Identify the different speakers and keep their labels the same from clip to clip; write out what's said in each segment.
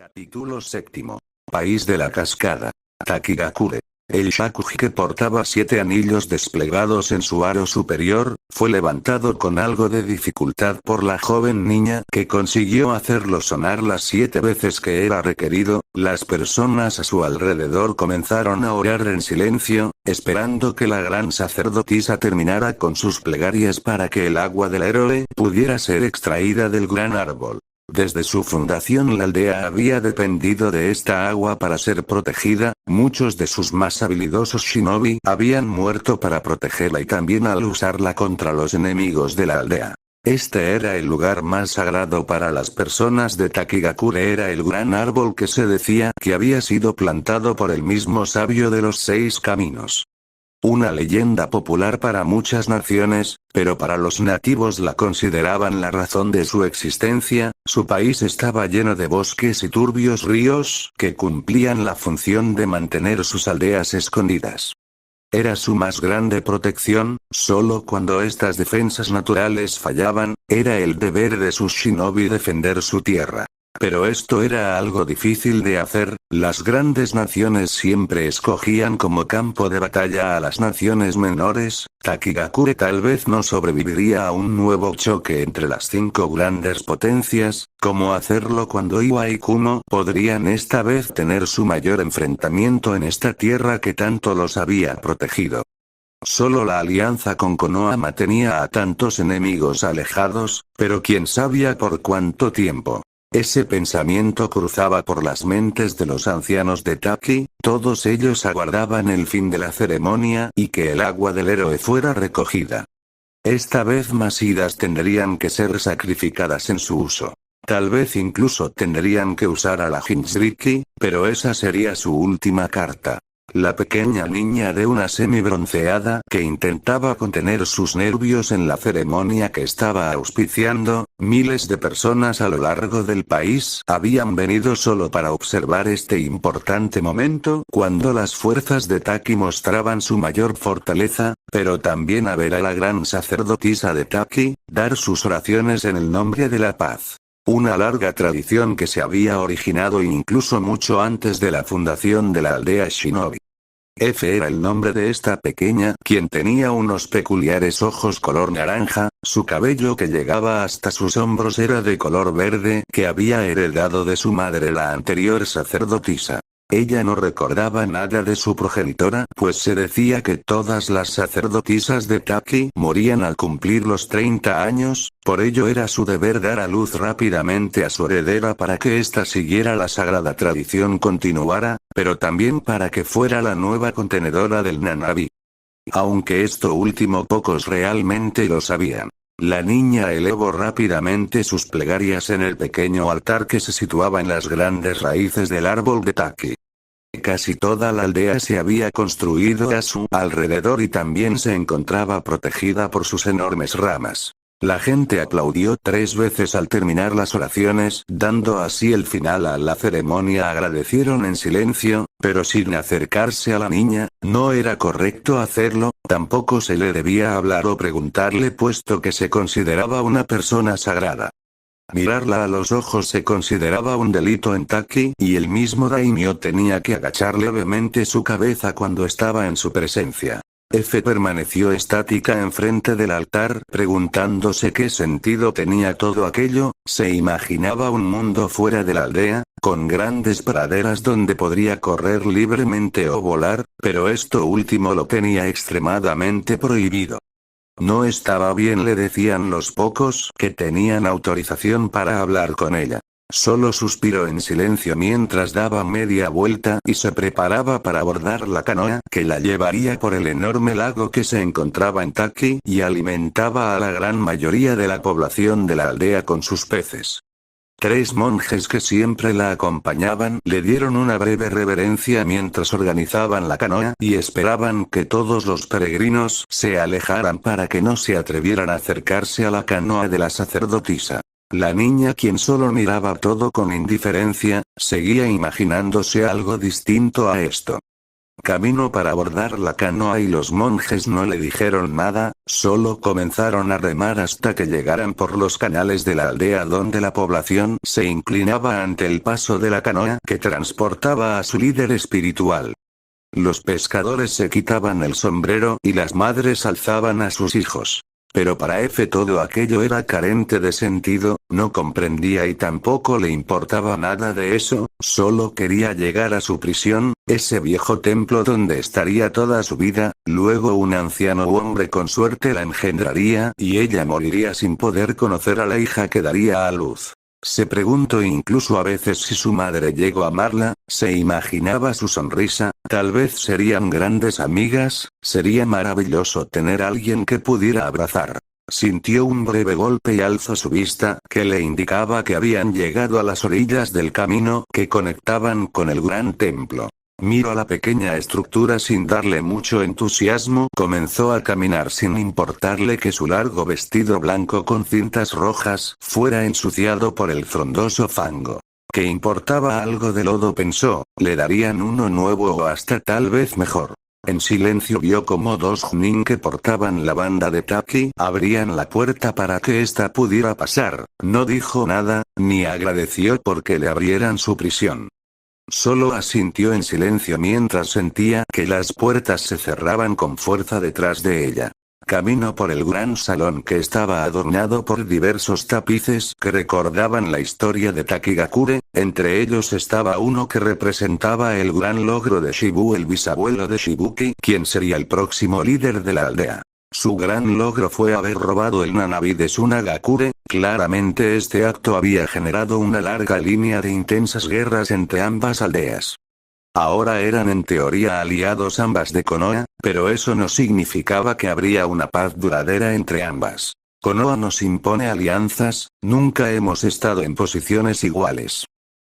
Speaker 1: Capítulo séptimo. País de la cascada. Takigakure. El shakuji que portaba 7 anillos desplegados en su aro superior, fue levantado con algo de dificultad por la joven niña que consiguió hacerlo sonar las 7 veces que era requerido. Las personas a su alrededor comenzaron a orar en silencio, esperando que la gran sacerdotisa terminara con sus plegarias para que el agua del héroe pudiera ser extraída del gran árbol. Desde su fundación la aldea había dependido de esta agua para ser protegida, muchos de sus más habilidosos shinobi habían muerto para protegerla y también al usarla contra los enemigos de la aldea. Este era el lugar más sagrado para las personas de Takigakure, era el gran árbol que se decía que había sido plantado por el mismo sabio de los 6 caminos. Una leyenda popular para muchas naciones, pero para los nativos la consideraban la razón de su existencia. Su país estaba lleno de bosques y turbios ríos que cumplían la función de mantener sus aldeas escondidas. Era su más grande protección, solo cuando estas defensas naturales fallaban, era el deber de sus shinobi defender su tierra. Pero esto era algo difícil de hacer. Las grandes naciones siempre escogían como campo de batalla a las naciones menores. Takigakure tal vez no sobreviviría a un nuevo choque entre las 5 grandes potencias. ¿Cómo hacerlo cuando Iwa y Kumo podrían esta vez tener su mayor enfrentamiento en esta tierra que tanto los había protegido? Solo la alianza con Konohama tenía a tantos enemigos alejados, pero quién sabía por cuánto tiempo. Ese pensamiento cruzaba por las mentes de los ancianos de Taki, todos ellos aguardaban el fin de la ceremonia y que el agua del héroe fuera recogida. Esta vez más idas tendrían que ser sacrificadas en su uso. Tal vez incluso tendrían que usar a la Jinchuriki, pero esa sería su última carta. La pequeña niña de una semi-bronceada que intentaba contener sus nervios en la ceremonia que estaba auspiciando. Miles de personas a lo largo del país habían venido solo para observar este importante momento cuando las fuerzas de Taki mostraban su mayor fortaleza, pero también a ver a la gran sacerdotisa de Taki dar sus oraciones en el nombre de la paz. Una larga tradición que se había originado incluso mucho antes de la fundación de la aldea Shinobi. F era el nombre de esta pequeña, quien tenía unos peculiares ojos color naranja, su cabello que llegaba hasta sus hombros era de color verde que había heredado de su madre la anterior sacerdotisa. Ella no recordaba nada de su progenitora, pues se decía que todas las sacerdotisas de Taki morían al cumplir los 30 años, por ello era su deber dar a luz rápidamente a su heredera para que ésta siguiera la sagrada tradición continuara, pero también para que fuera la nueva contenedora del Nanabi. Aunque esto último pocos realmente lo sabían. La niña elevó rápidamente sus plegarias en el pequeño altar que se situaba en las grandes raíces del árbol de Taki. Casi toda la aldea se había construido a su alrededor y también se encontraba protegida por sus enormes ramas. La gente aplaudió 3 veces al terminar las oraciones, dando así el final a la ceremonia. Agradecieron en silencio, pero sin acercarse a la niña. No era correcto hacerlo, tampoco se le debía hablar o preguntarle puesto que se consideraba una persona sagrada. Mirarla a los ojos se consideraba un delito en Taki y el mismo daimyo tenía que agachar levemente su cabeza cuando estaba en su presencia. F permaneció estática enfrente del altar preguntándose qué sentido tenía todo aquello. Se imaginaba un mundo fuera de la aldea, con grandes praderas donde podría correr libremente o volar, pero esto último lo tenía extremadamente prohibido. No estaba bien, le decían los pocos que tenían autorización para hablar con ella. Solo suspiró en silencio mientras daba media vuelta y se preparaba para abordar la canoa que la llevaría por el enorme lago que se encontraba en Taki y alimentaba a la gran mayoría de la población de la aldea con sus peces. 3 monjes que siempre la acompañaban le dieron una breve reverencia mientras organizaban la canoa y esperaban que todos los peregrinos se alejaran para que no se atrevieran a acercarse a la canoa de la sacerdotisa. La niña, quien solo miraba todo con indiferencia, seguía imaginándose algo distinto a esto. Camino para abordar la canoa y los monjes no le dijeron nada, solo comenzaron a remar hasta que llegaran por los canales de la aldea donde la población se inclinaba ante el paso de la canoa que transportaba a su líder espiritual. Los pescadores se quitaban el sombrero y las madres alzaban a sus hijos. Pero para F todo aquello era carente de sentido, no comprendía y tampoco le importaba nada de eso, solo quería llegar a su prisión, ese viejo templo donde estaría toda su vida, luego un anciano hombre con suerte la engendraría y ella moriría sin poder conocer a la hija que daría a luz. Se preguntó incluso a veces si su madre llegó a amarla, se imaginaba su sonrisa, tal vez serían grandes amigas, sería maravilloso tener a alguien que pudiera abrazar. Sintió un breve golpe y alzó su vista, que le indicaba que habían llegado a las orillas del camino que conectaban con el gran templo. Miró la pequeña estructura sin darle mucho entusiasmo, comenzó a caminar sin importarle que su largo vestido blanco con cintas rojas fuera ensuciado por el frondoso fango. ¿Qué importaba algo de lodo? Pensó, le darían uno nuevo o hasta tal vez mejor. En silencio vio como dos Junin que portaban la banda de Taki abrían la puerta para que ésta pudiera pasar, no dijo nada, ni agradeció porque le abrieran su prisión. Solo asintió en silencio mientras sentía que las puertas se cerraban con fuerza detrás de ella. Caminó por el gran salón que estaba adornado por diversos tapices que recordaban la historia de Takigakure, entre ellos estaba uno que representaba el gran logro de Shibu, el bisabuelo de Shibuki, quien sería el próximo líder de la aldea. Su gran logro fue haber robado el Nanabi de Tsunagakure, claramente este acto había generado una larga línea de intensas guerras entre ambas aldeas. Ahora eran en teoría aliados ambas de Konoha, pero eso no significaba que habría una paz duradera entre ambas. Konoha nos impone alianzas, nunca hemos estado en posiciones iguales.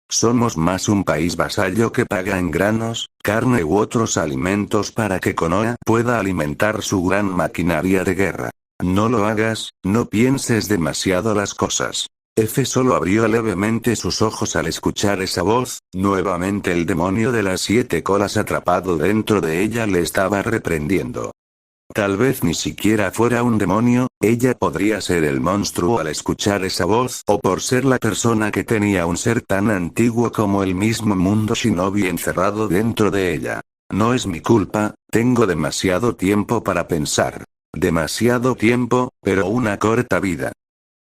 Speaker 1: Somos más un país vasallo que paga en granos, carne u otros alimentos para que Konoha pueda alimentar su gran maquinaria de guerra. No lo hagas, no pienses demasiado las cosas. F solo abrió levemente sus ojos al escuchar esa voz, nuevamente el demonio de las 7 colas atrapado dentro de ella le estaba reprendiendo. Tal vez ni siquiera fuera un demonio, ella podría ser el monstruo al escuchar esa voz o por ser la persona que tenía un ser tan antiguo como el mismo mundo shinobi encerrado dentro de ella. No es mi culpa, tengo demasiado tiempo para pensar. Demasiado tiempo, pero una corta vida.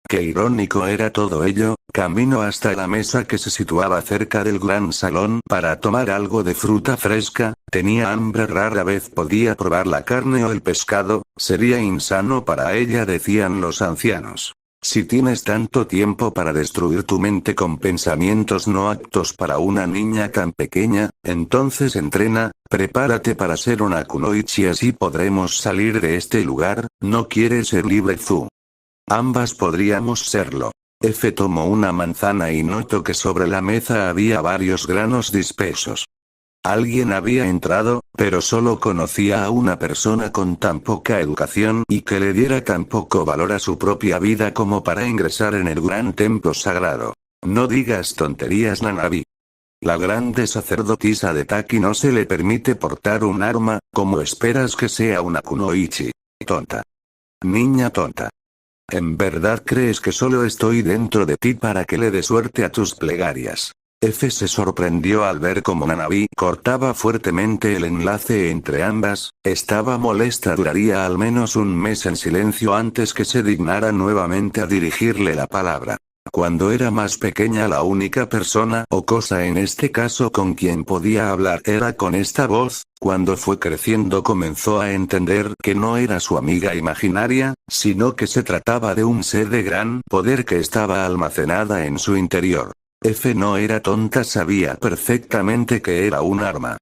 Speaker 1: Qué irónico era todo ello, caminó hasta la mesa que se situaba cerca del gran salón para tomar algo de fruta fresca, tenía hambre, rara vez podía probar la carne o el pescado, sería insano para ella, decían los ancianos. Si tienes tanto tiempo para destruir tu mente con pensamientos no aptos para una niña tan pequeña, entonces entrena, prepárate para ser una kunoichi, así podremos salir de este lugar, ¿no quieres ser libre Zu? Ambas podríamos serlo. F tomó una manzana y notó que sobre la mesa había varios granos dispersos. Alguien había entrado, pero solo conocía a una persona con tan poca educación y que le diera tan poco valor a su propia vida como para ingresar en el gran templo sagrado. No digas tonterías, Nanabi. La grande sacerdotisa de Taki no se le permite portar un arma, ¿cómo esperas que sea una kunoichi? Tonta. Niña tonta. ¿En verdad crees que solo estoy dentro de ti para que le dé suerte a tus plegarias? F se sorprendió al ver cómo Nanabi cortaba fuertemente el enlace entre ambas, estaba molesta, duraría al menos un mes en silencio antes que se dignara nuevamente a dirigirle la palabra. Cuando era más pequeña la única persona o cosa en este caso con quien podía hablar era con esta voz, cuando fue creciendo comenzó a entender que no era su amiga imaginaria, sino que se trataba de un ser de gran poder que estaba almacenada en su interior. F no era tonta, sabía perfectamente que era un arma.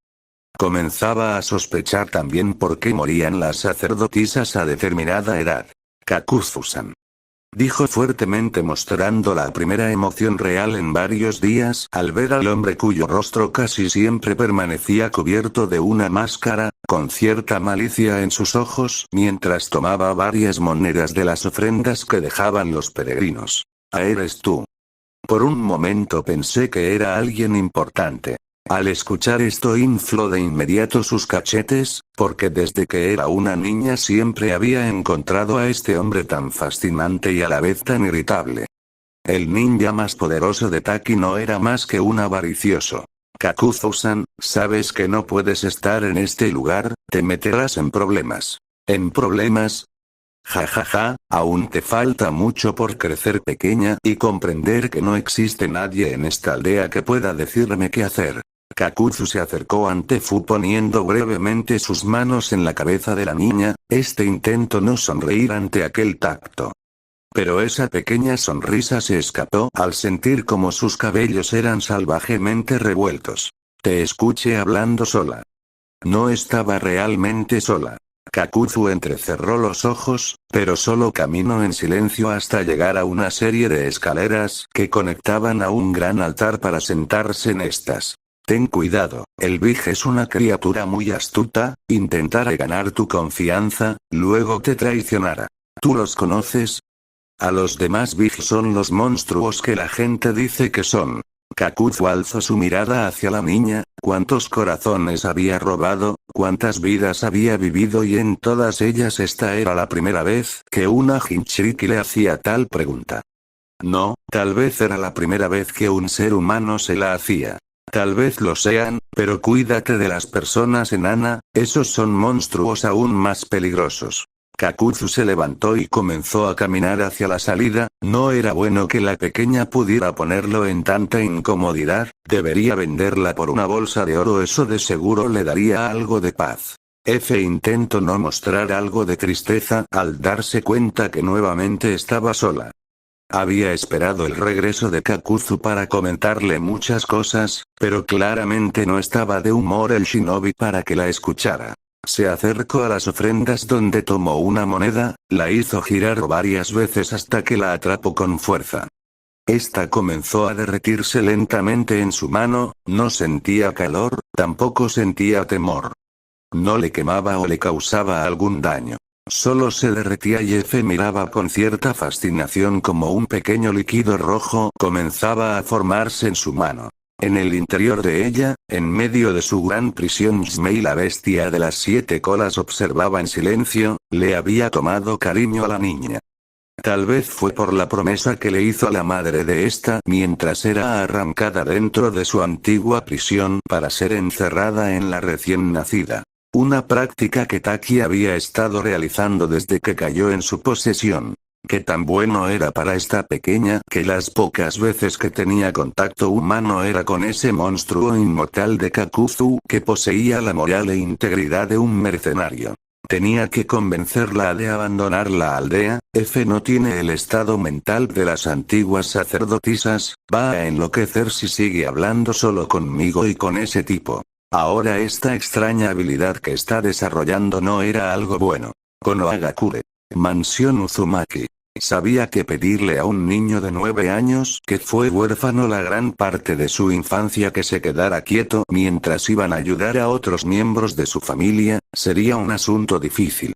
Speaker 1: Comenzaba a sospechar también por qué morían las sacerdotisas a determinada edad. Kakuzu-san, dijo fuertemente mostrando la primera emoción real en varios días al ver al hombre cuyo rostro casi siempre permanecía cubierto de una máscara, con cierta malicia en sus ojos mientras tomaba varias monedas de las ofrendas que dejaban los peregrinos. ¿Ah, eres tú? Por un momento pensé que era alguien importante. Al escuchar esto infló de inmediato sus cachetes, porque desde que era una niña siempre había encontrado a este hombre tan fascinante y a la vez tan irritable. El ninja más poderoso de Taki no era más que un avaricioso. Kakuzu-san, sabes que no puedes estar en este lugar, te meterás en problemas. ¿En problemas? Ja ja ja, aún te falta mucho por crecer pequeña y comprender que no existe nadie en esta aldea que pueda decirme qué hacer. Kakuzu se acercó ante Fu poniendo brevemente sus manos en la cabeza de la niña, intentó no sonreír ante aquel tacto. Pero esa pequeña sonrisa se escapó al sentir como sus cabellos eran salvajemente revueltos. Te escuché hablando sola. No estaba realmente sola. Kakuzu entrecerró los ojos, pero solo caminó en silencio hasta llegar a una serie de escaleras que conectaban a un gran altar para sentarse en estas. Ten cuidado, el Big es una criatura muy astuta, intentará ganar tu confianza, luego te traicionará. ¿Tú los conoces? A los demás Big son los monstruos que la gente dice que son. Kakuzu alzó su mirada hacia la niña, cuántos corazones había robado, cuántas vidas había vivido y en todas ellas esta era la primera vez que una Jinchuriki le hacía tal pregunta. No, tal vez era la primera vez que un ser humano se la hacía. Tal vez lo sean, pero cuídate de las personas enana, esos son monstruos aún más peligrosos. Kakuzu se levantó y comenzó a caminar hacia la salida, no era bueno que la pequeña pudiera ponerlo en tanta incomodidad, debería venderla por una bolsa de oro, eso de seguro le daría algo de paz. Intentó no mostrar algo de tristeza al darse cuenta que nuevamente estaba sola. Había esperado el regreso de Kakuzu para comentarle muchas cosas, pero claramente no estaba de humor el shinobi para que la escuchara. Se acercó a las ofrendas donde tomó una moneda, la hizo girar varias veces hasta que la atrapó con fuerza. Esta comenzó a derretirse lentamente en su mano, no sentía calor, tampoco sentía temor. No le quemaba o le causaba algún daño. Solo se derretía y miraba con cierta fascinación como un pequeño líquido rojo comenzaba a formarse en su mano. En el interior de ella, en medio de su gran prisión, Zmei la bestia de las 7 colas observaba en silencio, le había tomado cariño a la niña. Tal vez fue por la promesa que le hizo a la madre de esta mientras era arrancada dentro de su antigua prisión para ser encerrada en la recién nacida. Una práctica que Taki había estado realizando desde que cayó en su posesión. Que tan bueno era para esta pequeña que las pocas veces que tenía contacto humano era con ese monstruo inmortal de Kakuzu que poseía la moral e integridad de un mercenario. Tenía que convencerla de abandonar la aldea, no tiene el estado mental de las antiguas sacerdotisas, va a enloquecer si sigue hablando solo conmigo y con ese tipo. Ahora esta extraña habilidad que está desarrollando no era algo bueno. Konohagakure. Mansión Uzumaki. Sabía que pedirle a un niño de 9 años que fue huérfano la gran parte de su infancia que se quedara quieto mientras iban a ayudar a otros miembros de su familia, sería un asunto difícil.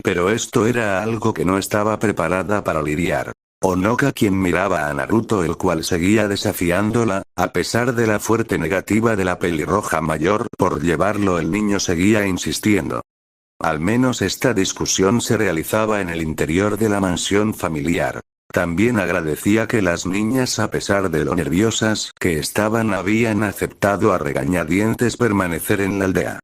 Speaker 1: Pero esto era algo que no estaba preparada para lidiar. Onoka, quien miraba a Naruto, el cual seguía desafiándola, a pesar de la fuerte negativa de la pelirroja mayor por llevarlo, el niño seguía insistiendo. Al menos esta discusión se realizaba en el interior de la mansión familiar. También agradecía que las niñas, a pesar de lo nerviosas que estaban, habían aceptado a regañadientes permanecer en la aldea.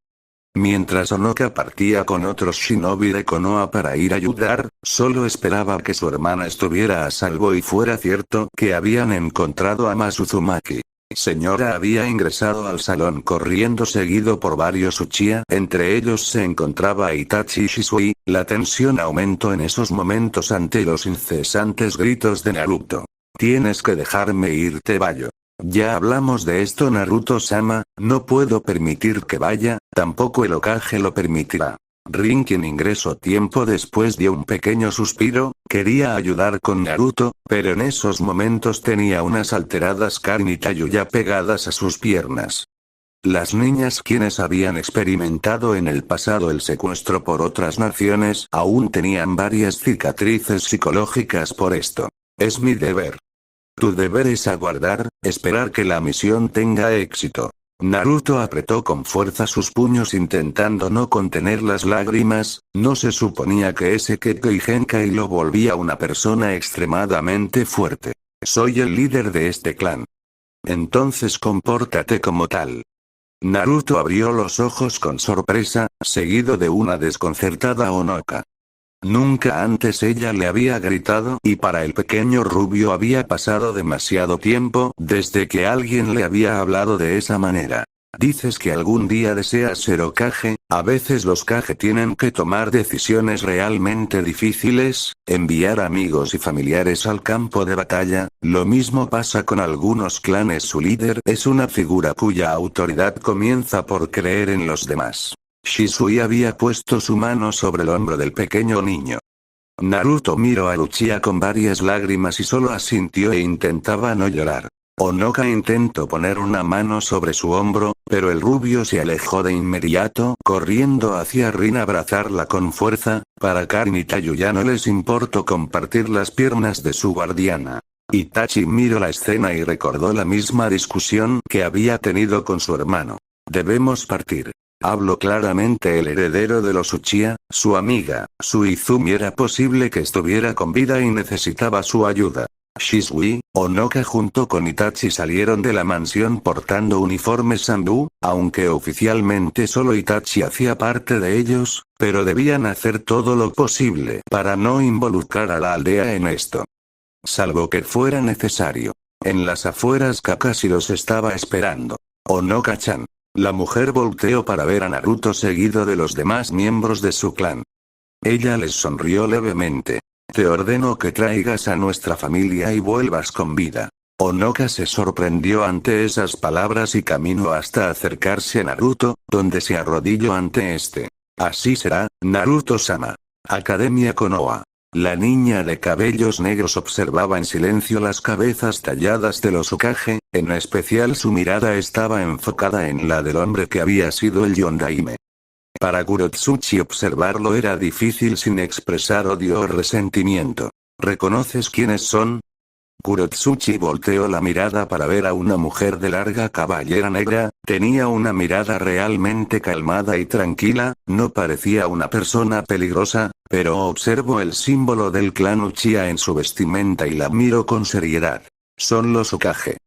Speaker 1: Mientras Onoka partía con otros shinobi de Konoha para ir a ayudar, solo esperaba que su hermana estuviera a salvo y fuera cierto que habían encontrado a Uzumaki. Señora había ingresado al salón corriendo seguido por varios Uchiha, entre ellos se encontraba Itachi Shisui. La tensión aumentó en esos momentos ante los incesantes gritos de Naruto. Tienes que dejarme ir, te vallo. Ya hablamos de esto, Naruto-sama, no puedo permitir que vaya, tampoco el Hokage lo permitirá. Rin, quien ingresó tiempo después, dio un pequeño suspiro, quería ayudar con Naruto, pero en esos momentos tenía unas alteradas Karin y Tayuya pegadas a sus piernas. Las niñas, quienes habían experimentado en el pasado el secuestro por otras naciones, aún tenían varias cicatrices psicológicas por esto. Es mi deber. Tu deber es aguardar, esperar que la misión tenga éxito. Naruto apretó con fuerza sus puños intentando no contener las lágrimas. No se suponía que ese Kekkei Genkai lo volvía una persona extremadamente fuerte. Soy el líder de este clan. Entonces compórtate como tal. Naruto abrió los ojos con sorpresa, seguido de una desconcertada Honoka. Nunca antes ella le había gritado y para el pequeño rubio había pasado demasiado tiempo desde que alguien le había hablado de esa manera. Dices que algún día deseas ser Hokage. A veces los Kage tienen que tomar decisiones realmente difíciles, enviar amigos y familiares al campo de batalla. Lo mismo pasa con algunos clanes. Su líder es una figura cuya autoridad comienza por creer en los demás. Shisui había puesto su mano sobre el hombro del pequeño niño. Naruto miró a Uchiha con varias lágrimas y solo asintió e intentaba no llorar. Honoka intentó poner una mano sobre su hombro, pero el rubio se alejó de inmediato, corriendo hacia Rin a abrazarla con fuerza. Para Karin y Tayu ya no les importó compartir las piernas de su guardiana. Itachi miró la escena y recordó la misma discusión que había tenido con su hermano. Debemos partir. Habló claramente el heredero de los Uchiha, su amiga, su Izumi era posible que estuviera con vida y necesitaba su ayuda. Shisui, Honoka junto con Itachi salieron de la mansión portando uniformes Sanbu, aunque oficialmente solo Itachi hacía parte de ellos, pero debían hacer todo lo posible para no involucrar a la aldea en esto. Salvo que fuera necesario. En las afueras Kakashi los estaba esperando. Honoka-chan. La mujer volteó para ver a Naruto seguido de los demás miembros de su clan. Ella les sonrió levemente. Te ordeno que traigas a nuestra familia y vuelvas con vida. Honoka se sorprendió ante esas palabras y caminó hasta acercarse a Naruto, donde se arrodilló ante este. Así será, Naruto-sama. Academia Konoha. La niña de cabellos negros observaba en silencio las cabezas talladas de los Hokage, en especial su mirada estaba enfocada en la del hombre que había sido el Yondaime. Para Kurotsuchi observarlo era difícil sin expresar odio o resentimiento. ¿Reconoces quiénes son? Kurotsuchi volteó la mirada para ver a una mujer de larga cabellera negra. Tenía una mirada realmente calmada y tranquila, no parecía una persona peligrosa, pero observo el símbolo del clan Uchiha en su vestimenta y la miro con seriedad. Son los Hokage.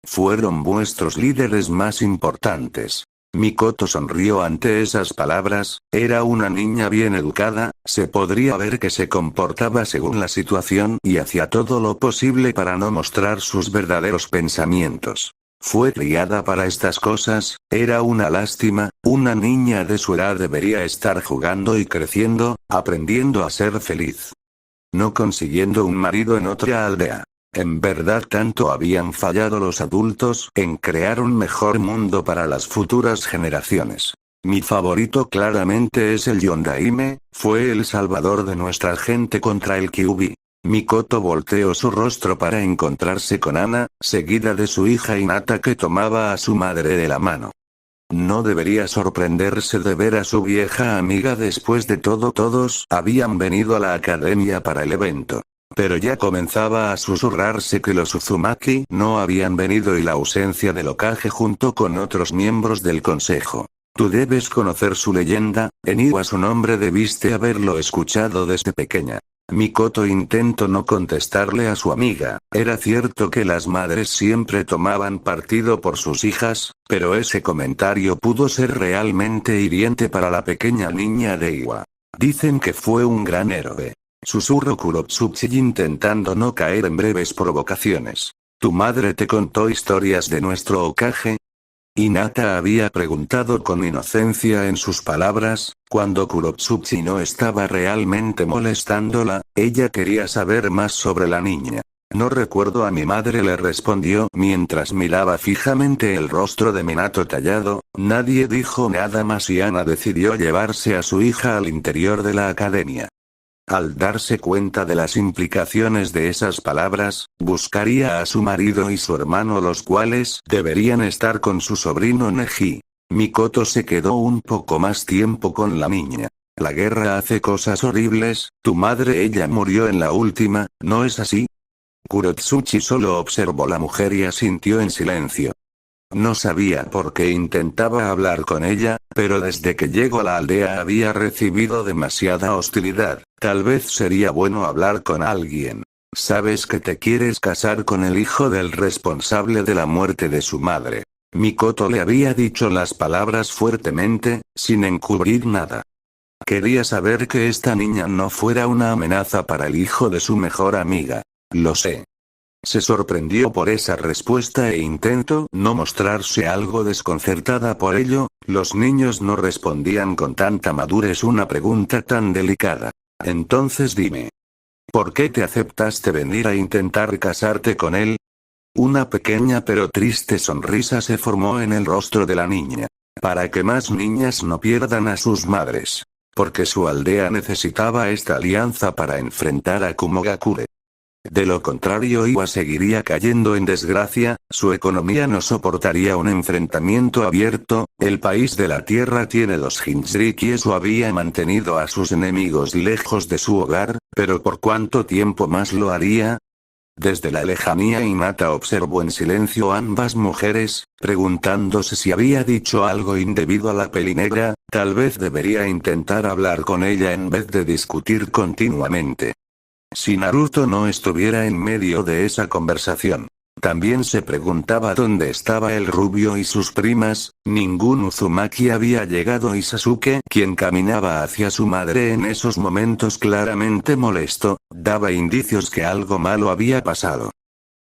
Speaker 1: Fueron vuestros líderes más importantes. Mikoto sonrió ante esas palabras. Era una niña bien educada, se podría ver que se comportaba según la situación y hacía todo lo posible para no mostrar sus verdaderos pensamientos. Fue criada para estas cosas. Era una lástima, una niña de su edad debería estar jugando y creciendo, aprendiendo a ser feliz. No consiguiendo un marido en otra aldea. En verdad tanto habían fallado los adultos en crear un mejor mundo para las futuras generaciones. Mi favorito claramente es el Yondaime, fue el salvador de nuestra gente contra el Kyuubi. Mikoto volteó su rostro para encontrarse con Ana, seguida de su hija Hinata que tomaba a su madre de la mano. No debería sorprenderse de ver a su vieja amiga después de todo todos habían venido a la academia para el evento. Pero ya comenzaba a susurrarse que los Uzumaki no habían venido y la ausencia del Hokage junto con otros miembros del consejo. Tú debes conocer su leyenda, en Iwa su nombre debiste haberlo escuchado desde pequeña. Mikoto intentó no contestarle a su amiga. Era cierto que las madres siempre tomaban partido por sus hijas, pero ese comentario pudo ser realmente hiriente para la pequeña niña de Iwa. Dicen que fue un gran héroe. Susurró Kurotsuchi intentando no caer en breves provocaciones. ¿Tu madre te contó historias de nuestro Hokage? Hinata había preguntado con inocencia en sus palabras, cuando Kurotsuchi no estaba realmente molestándola, ella quería saber más sobre la niña. No recuerdo a mi madre, le respondió mientras miraba fijamente el rostro de Minato tallado. Nadie dijo nada más y Ana decidió llevarse a su hija al interior de la academia. Al darse cuenta de las implicaciones de esas palabras, buscaría a su marido y su hermano, los cuales deberían estar con su sobrino Neji. Mikoto se quedó un poco más tiempo con la niña. La guerra hace cosas horribles, tu madre ella murió en la última, ¿no es así? Kurotsuchi solo observó la mujer y asintió en silencio. No sabía por qué intentaba hablar con ella, pero desde que llegó a la aldea había recibido demasiada hostilidad. Tal vez sería bueno hablar con alguien. Sabes que te quieres casar con el hijo del responsable de la muerte de su madre. Mikoto le había dicho las palabras fuertemente, sin encubrir nada. Quería saber que esta niña no fuera una amenaza para el hijo de su mejor amiga. Lo sé. Se sorprendió por esa respuesta e intentó no mostrarse algo desconcertada por ello. Los niños no respondían con tanta madurez una pregunta tan delicada. Entonces dime. ¿Por qué te aceptaste venir a intentar casarte con él? Una pequeña pero triste sonrisa se formó en el rostro de la niña. Para que más niñas no pierdan a sus madres. Porque su aldea necesitaba esta alianza para enfrentar a Kumogakure. De lo contrario Iwa seguiría cayendo en desgracia, su economía no soportaría un enfrentamiento abierto. El país de la tierra tiene dos Jinchuriki y eso había mantenido a sus enemigos lejos de su hogar, pero ¿por cuánto tiempo más lo haría? Desde la lejanía Hinata observó en silencio a ambas mujeres, preguntándose si había dicho algo indebido a la pelinegra. Tal vez debería intentar hablar con ella en vez de discutir continuamente. Si Naruto no estuviera en medio de esa conversación. También se preguntaba dónde estaba el rubio y sus primas. Ningún Uzumaki había llegado y Sasuke, quien caminaba hacia su madre en esos momentos claramente molesto, daba indicios que algo malo había pasado.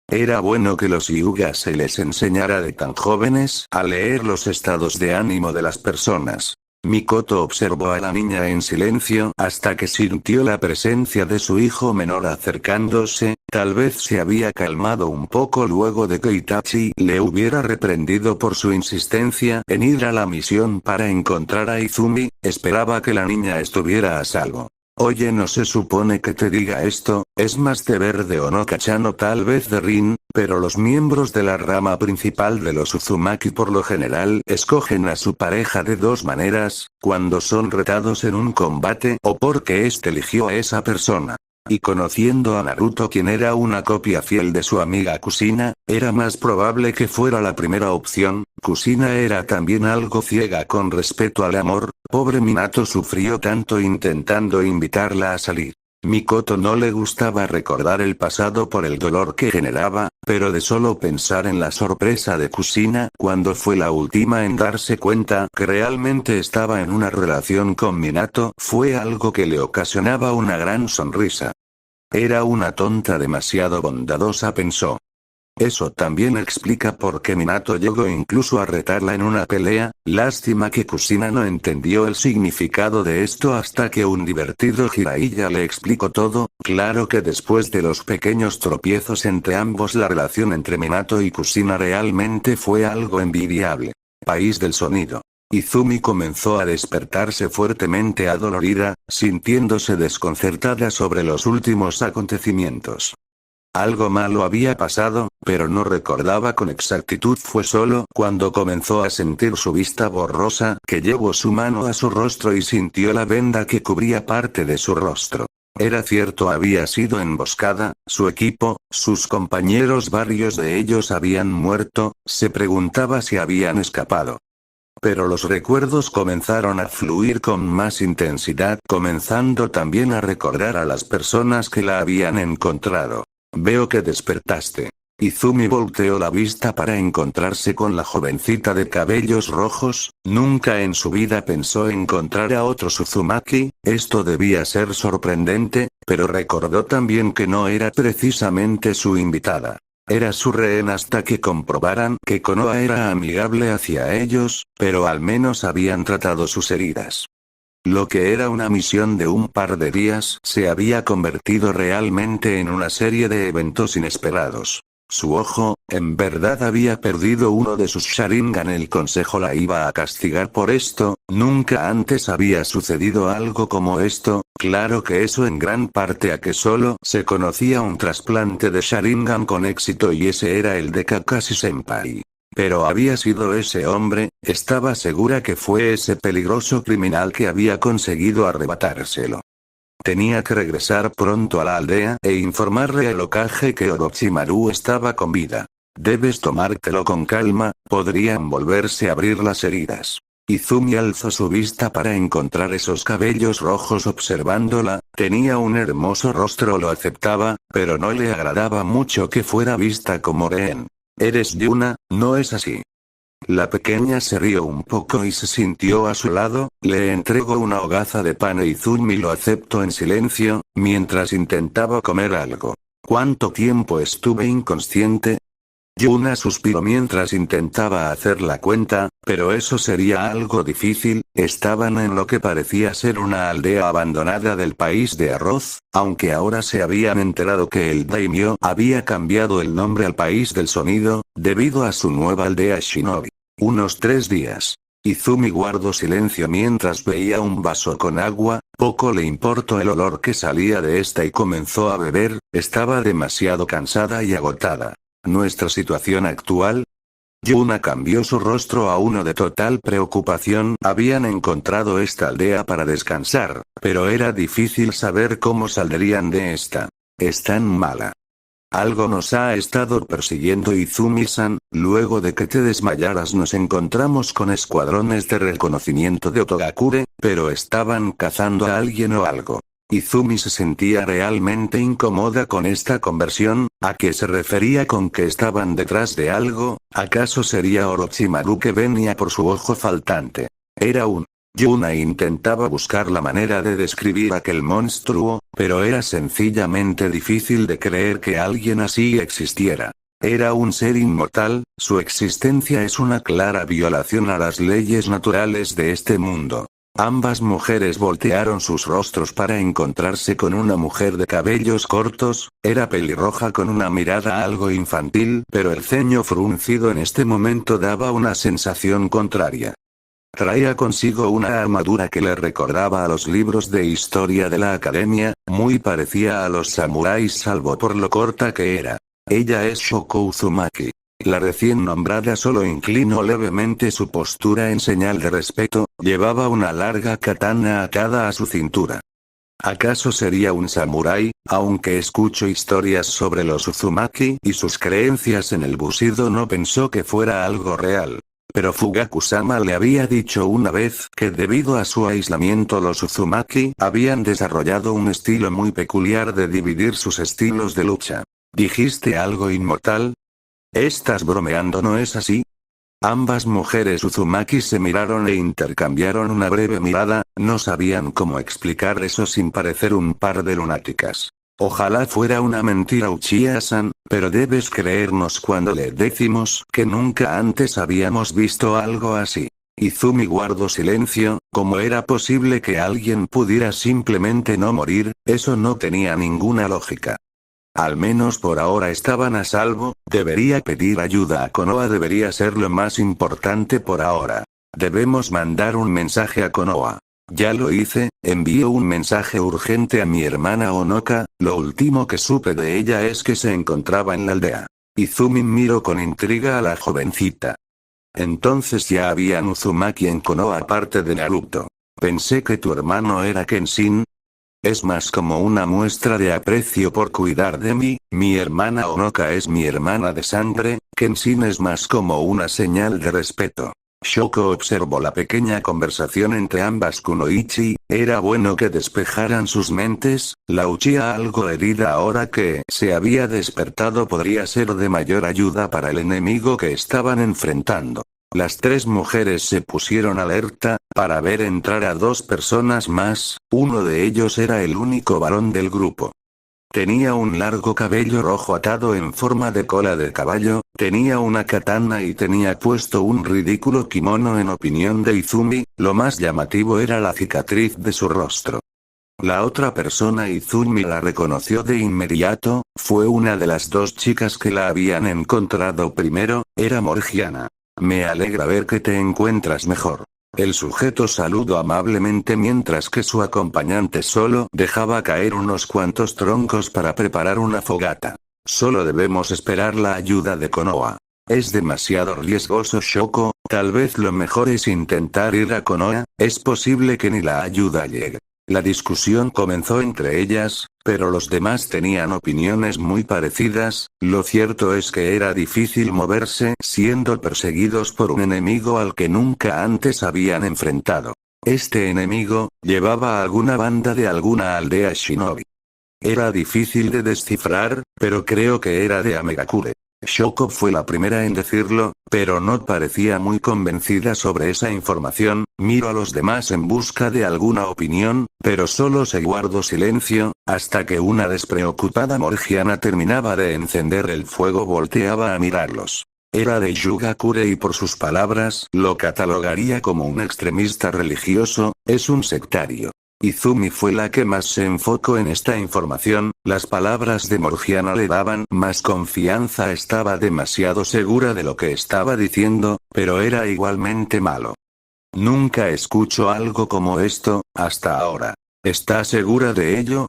Speaker 1: Era bueno que los Hyuga se les enseñara de tan jóvenes a leer los estados de ánimo de las personas. Mikoto observó a la niña en silencio hasta que sintió la presencia de su hijo menor acercándose. Tal vez se había calmado un poco luego de que Itachi le hubiera reprendido por su insistencia en ir a la misión para encontrar a Izumi. Esperaba que la niña estuviera a salvo. Oye, no se supone que te diga esto, es más deber de Onoka-chan o tal vez de Rin, pero los miembros de la rama principal de los Uzumaki por lo general escogen a su pareja de dos maneras, cuando son retados en un combate o porque éste eligió a esa persona. Y conociendo a Naruto, quien era una copia fiel de su amiga Kushina, era más probable que fuera la primera opción. Kushina era también algo ciega con respecto al amor. Pobre Minato sufrió tanto intentando invitarla a salir. Mikoto no le gustaba recordar el pasado por el dolor que generaba, pero de solo pensar en la sorpresa de Kushina cuando fue la última en darse cuenta que realmente estaba en una relación con Minato fue algo que le ocasionaba una gran sonrisa. Era una tonta demasiado bondadosa, pensó. Eso también explica por qué Minato llegó incluso a retarla en una pelea. Lástima que Kushina no entendió el significado de esto hasta que un divertido Jiraiya le explicó todo. Claro que después de los pequeños tropiezos entre ambos la relación entre Minato y Kushina realmente fue algo envidiable. País del sonido. Izumi comenzó a despertarse fuertemente adolorida, sintiéndose desconcertada sobre los últimos acontecimientos. Algo malo había pasado, pero no recordaba con exactitud. Fue solo cuando comenzó a sentir su vista borrosa que llevó su mano a su rostro y sintió la venda que cubría parte de su rostro. Era cierto, había sido emboscada. Su equipo, sus compañeros, varios de ellos habían muerto. Se preguntaba si habían escapado. Pero los recuerdos comenzaron a fluir con más intensidad, comenzando también a recordar a las personas que la habían encontrado. Veo que despertaste. Izumi volteó la vista para encontrarse con la jovencita de cabellos rojos. Nunca en su vida pensó encontrar a otro Uzumaki. Esto debía ser sorprendente, pero recordó también que no era precisamente su invitada. Era su rehén hasta que comprobaran que Konoha era amigable hacia ellos, pero al menos habían tratado sus heridas. Lo que era una misión de un par de días se había convertido realmente en una serie de eventos inesperados. Su ojo, en verdad, había perdido uno de sus Sharingan. El consejo la iba a castigar por esto. Nunca antes había sucedido algo como esto. Claro que eso en gran parte a que solo se conocía un trasplante de Sharingan con éxito y ese era el de Kakashi Senpai. Pero había sido ese hombre. Estaba segura que fue ese peligroso criminal que había conseguido arrebatárselo. Tenía que regresar pronto a la aldea e informarle al Hokage que Orochimaru estaba con vida. Debes tomártelo con calma, podrían volverse a abrir las heridas. Izumi alzó su vista para encontrar esos cabellos rojos observándola, tenía un hermoso rostro, lo aceptaba, pero no le agradaba mucho que fuera vista como rehén. Eres Yuna, ¿no es así? La pequeña se rió un poco y se sintió a su lado, le entregó una hogaza de pan e Izumi lo aceptó en silencio, mientras intentaba comer algo. ¿Cuánto tiempo estuve inconsciente? Yuna suspiró mientras intentaba hacer la cuenta, pero eso sería algo difícil. Estaban en lo que parecía ser una aldea abandonada del país de arroz, aunque ahora se habían enterado que el daimyo había cambiado el nombre al país del sonido, debido a su nueva aldea Shinobi. Unos 3 días. Izumi guardó silencio mientras veía un vaso con agua, poco le importó el olor que salía de esta y comenzó a beber, estaba demasiado cansada y agotada. ¿Nuestra situación actual? Yuna cambió su rostro a uno de total preocupación. Habían encontrado esta aldea para descansar, pero era difícil saber cómo saldrían de esta. Es tan mala. Algo nos ha estado persiguiendo, Izumi-san. Luego de que te desmayaras nos encontramos con escuadrones de reconocimiento de Otogakure, pero estaban cazando a alguien o algo. Izumi se sentía realmente incómoda con esta conversión. ¿A qué se refería con que estaban detrás de algo? ¿Acaso sería Orochimaru que venía por su ojo faltante? Era un... Yuna intentaba buscar la manera de describir aquel monstruo, pero era sencillamente difícil de creer que alguien así existiera. Era un ser inmortal, su existencia es una clara violación a las leyes naturales de este mundo. Ambas mujeres voltearon sus rostros para encontrarse con una mujer de cabellos cortos, era pelirroja con una mirada algo infantil, pero el ceño fruncido en este momento daba una sensación contraria. Traía consigo una armadura que le recordaba a los libros de historia de la academia, muy parecía a los samuráis salvo por lo corta que era. Ella es Shoko Uzumaki. La recién nombrada solo inclinó levemente su postura en señal de respeto, llevaba una larga katana atada a su cintura. ¿Acaso sería un samurái? Aunque escucho historias sobre los Uzumaki y sus creencias en el Bushido, no pensó que fuera algo real. Pero Fugaku-sama le había dicho una vez que debido a su aislamiento los Uzumaki habían desarrollado un estilo muy peculiar de dividir sus estilos de lucha. ¿Dijiste algo inmortal? ¿Estás bromeando, no es así? Ambas mujeres Uzumaki se miraron e intercambiaron una breve mirada, no sabían cómo explicar eso sin parecer un par de lunáticas. Ojalá fuera una mentira, Uchiha-san, pero debes creernos cuando le decimos que nunca antes habíamos visto algo así. Izumi guardó silencio. ¿Cómo era posible que alguien pudiera simplemente no morir? Eso no tenía ninguna lógica. Al menos por ahora estaban a salvo. Debería pedir ayuda a Konoha, debería ser lo más importante por ahora. Debemos mandar un mensaje a Konoha. Ya lo hice, envío un mensaje urgente a mi hermana Onoka, lo último que supe de ella es que se encontraba en la aldea. Izumi miró con intriga a la jovencita. Entonces ya había un Uzumaki en Konoha aparte de Naruto. Pensé que tu hermano era Kenshin. Es más como una muestra de aprecio por cuidar de mí. Mi hermana Onoka es mi hermana de sangre, Kenshin es más como una señal de respeto. Shoko observó la pequeña conversación entre ambas kunoichi, era bueno que despejaran sus mentes. La Uchiha algo herida ahora que se había despertado podría ser de mayor ayuda para el enemigo que estaban enfrentando. Las 3 mujeres se pusieron alerta, para ver entrar a 2 personas más, uno de ellos era el único varón del grupo. Tenía un largo cabello rojo atado en forma de cola de caballo, tenía una katana y tenía puesto un ridículo kimono. En opinión de Izumi, lo más llamativo era la cicatriz de su rostro. La otra persona Izumi la reconoció de inmediato, fue una de las 2 chicas que la habían encontrado primero, era Morgiana. Me alegra ver que te encuentras mejor. El sujeto saludó amablemente mientras que su acompañante solo dejaba caer unos cuantos troncos para preparar una fogata. Solo debemos esperar la ayuda de Konoha. Es demasiado riesgoso, Shoko, tal vez lo mejor es intentar ir a Konoha, es posible que ni la ayuda llegue. La discusión comenzó entre ellas, pero los demás tenían opiniones muy parecidas. Lo cierto es que era difícil moverse siendo perseguidos por un enemigo al que nunca antes habían enfrentado. Este enemigo llevaba alguna banda de alguna aldea shinobi. Era difícil de descifrar, pero creo que era de Amegakure. Shoko fue la primera en decirlo, pero no parecía muy convencida sobre esa información. Miró a los demás en busca de alguna opinión, pero solo se guardó silencio, hasta que una despreocupada Morgiana terminaba de encender el fuego. Volteaba a mirarlos. Era de Yugakure y por sus palabras lo catalogaría como un extremista religioso, es un sectario. Izumi fue la que más se enfocó en esta información. Las palabras de Morgiana le daban más confianza. Estaba demasiado segura de lo que estaba diciendo, pero era igualmente malo. Nunca escucho algo como esto, hasta ahora. ¿Está segura de ello?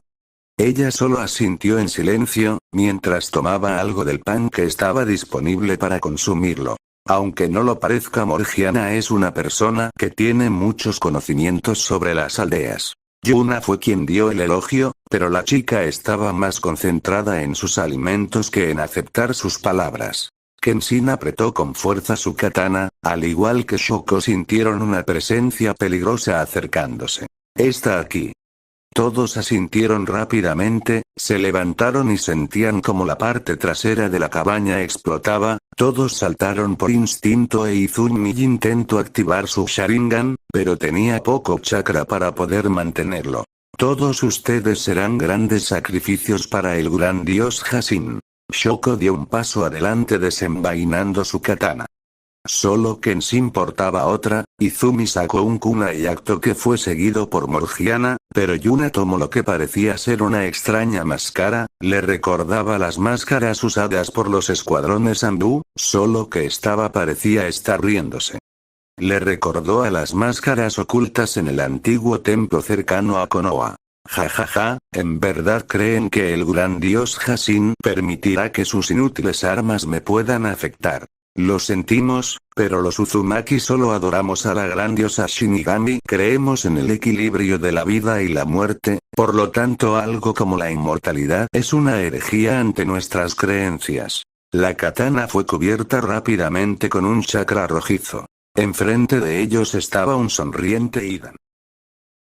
Speaker 1: Ella solo asintió en silencio, mientras tomaba algo del pan que estaba disponible para consumirlo. Aunque no lo parezca, Morgiana es una persona que tiene muchos conocimientos sobre las aldeas. Yuna fue quien dio el elogio, pero la chica estaba más concentrada en sus alimentos que en aceptar sus palabras. Kenshin apretó con fuerza su katana, al igual que Shoko sintieron una presencia peligrosa acercándose. Está aquí. Todos asintieron rápidamente, se levantaron y sentían como la parte trasera de la cabaña explotaba. Todos saltaron por instinto e Izumi intentó activar su Sharingan, pero tenía poco chakra para poder mantenerlo. Todos ustedes serán grandes sacrificios para el gran dios Hashin. Shoko dio un paso adelante desenvainando su katana. Solo Kenshin portaba otra. Izumi sacó un kunai acto que fue seguido por Morgiana, pero Yuna tomó lo que parecía ser una extraña máscara. Le recordaba las máscaras usadas por los escuadrones Anbu, solo que esta parecía estar riéndose. Le recordó a las máscaras ocultas en el antiguo templo cercano a Konoha. Jajaja, ¿en verdad creen que el gran dios Hashin permitirá que sus inútiles armas me puedan afectar? Lo sentimos, pero los Uzumaki solo adoramos a la gran diosa Shinigami. Creemos en el equilibrio de la vida y la muerte, por lo tanto algo como la inmortalidad es una herejía ante nuestras creencias. La katana fue cubierta rápidamente con un chakra rojizo. Enfrente de ellos estaba un sonriente Idan.